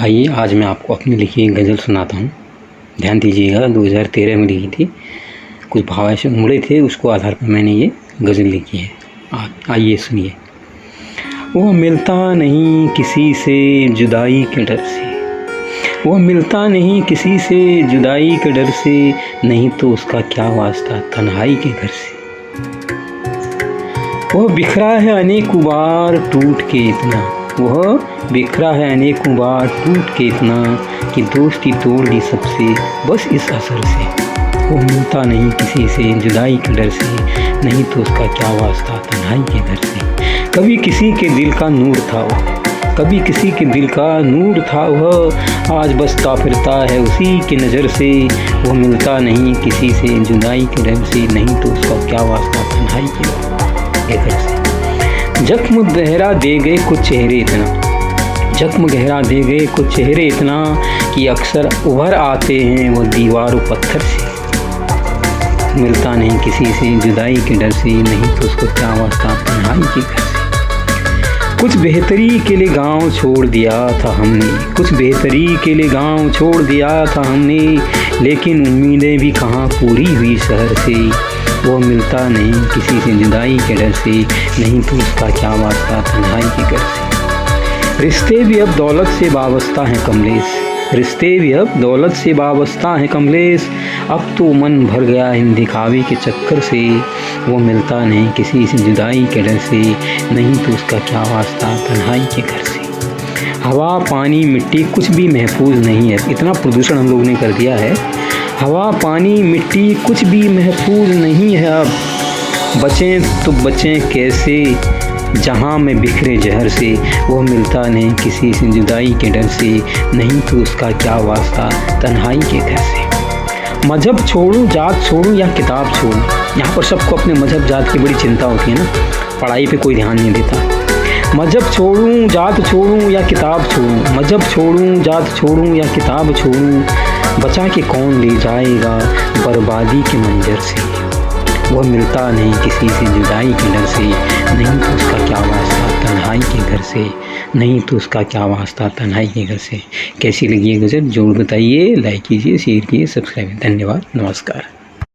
आइए आज मैं आपको अपनी लिखी एक गज़ल सुनाता हूँ। ध्यान दीजिएगा, 2013 में लिखी थी। कुछ भाव ऐसे उमड़े थे, उसको आधार पर मैंने ये गज़ल लिखी है। आइए सुनिए। वो मिलता नहीं किसी से जुदाई के डर से, वो मिलता नहीं किसी से जुदाई के डर से, नहीं तो उसका क्या वास्ता तन्हाई के घर से। वो बिखरा है अनेकों बार टूट के इतना, वह बिखरा है अनेकों बार टूट के इतना, कि दोस्ती तोड़ दी सबसे बस इस असर से। वो मिलता नहीं किसी से जुदाई के डर से, नहीं तो उसका क्या वास्ता तन्हाई के घर से। कभी किसी के दिल का नूर था वह, कभी किसी के दिल का नूर था वह, आज बसता फिरता है उसी की नज़र से। वो मिलता नहीं किसी से जुदाई के डर से, नहीं तो उसका क्या वास्ता तन्हाई के घर से। जख्म गहरा दे गए कुछ चेहरे इतना, जख्म गहरा दे गए कुछ चेहरे इतना, कि अक्सर उभर आते हैं वो दीवार पत्थर से। मिलता नहीं किसी से जुदाई के डर से, नहीं तो उसको क्या वास्ता तन्हाई के घर से। कुछ बेहतरी के लिए गांव छोड़ दिया था हमने, कुछ बेहतरी के लिए गांव छोड़ दिया था हमने, लेकिन उम्मीदें भी कहाँ पूरी हुई शहर से। वो मिलता नहीं किसी से जुदाई के डर से, नहीं तो उसका क्या वास्ता तन्हाई के घर से। रिश्ते भी अब दौलत से वाबस्ता हैं कमलेश, रिश्ते भी अब दौलत से वाबस्ता हैं कमलेश, अब तो मन भर गया इन दिखावे के चक्कर से। वो मिलता नहीं किसी से जुदाई के डर से, नहीं तो उसका क्या वास्ता तन्हाई के घर से। हवा पानी मिट्टी कुछ भी महफूज नहीं है, इतना प्रदूषण हम लोगों ने कर दिया है। हवा पानी मिट्टी कुछ भी महफूज नहीं है अब, बचें तो बचें कैसे जहाँ में बिखरे जहर से। वो मिलता नहीं किसी से जुदाई के डर से, नहीं तो उसका क्या वास्ता तन्हाई के घर से। मजहब छोड़ूं जात छोड़ूं या किताब छोड़ूं, यहाँ पर सबको अपने मजहब जात की बड़ी चिंता होती है ना, पढ़ाई पे कोई ध्यान नहीं देता। मजहब छोड़ूं जात छोड़ूं या किताब छोड़ूं, मजहब छोड़ूं जात छोड़ूं या किताब छोड़ूं, बचा के कौन ले जाएगा बर्बादी के मंजर से। वह मिलता नहीं किसी से जुदाई के डर से, नहीं तो उसका क्या वास्ता तन्हाई के घर से, नहीं तो उसका क्या वास्ता तन्हाई के घर से। कैसी लगी ये गज़ल ज़रूर बताइए, लाइक कीजिए, शेयर कीजिए, सब्सक्राइब। धन्यवाद, नमस्कार।